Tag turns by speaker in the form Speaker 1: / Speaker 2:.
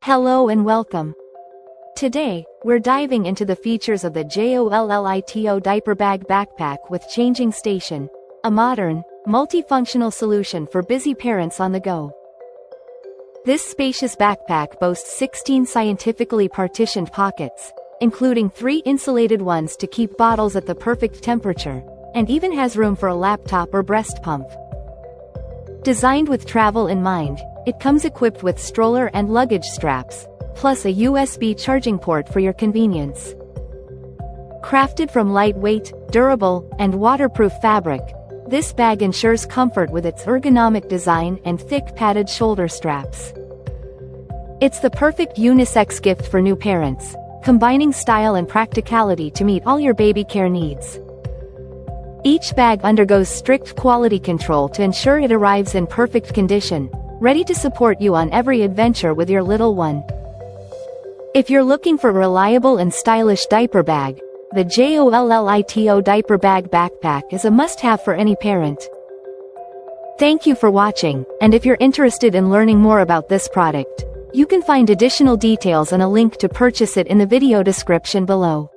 Speaker 1: Hello and welcome. Today, we're diving into the features of the JOLLITO Diaper Bag Backpack with changing station, a modern, multifunctional solution for busy parents on the go. This spacious backpack boasts 16 scientifically partitioned pockets, including 3 insulated ones to keep bottles at the perfect temperature, and even has room for a laptop or breast pump. Designed with travel in mind, it comes equipped with stroller and luggage straps, plus a USB charging port for your convenience. Crafted from lightweight, durable, and waterproof fabric, this bag ensures comfort with its ergonomic design and thick padded shoulder straps. It's the perfect unisex gift for new parents, combining style and practicality to meet all your baby care needs. Each bag undergoes strict quality control to ensure it arrives in perfect condition, ready to support you on every adventure with your little one. If you're looking for a reliable and stylish diaper bag, the JOLLITO Diaper Bag Backpack is a must-have for any parent. Thank you for watching, and if you're interested in learning more about this product, you can find additional details and a link to purchase it in the video description below.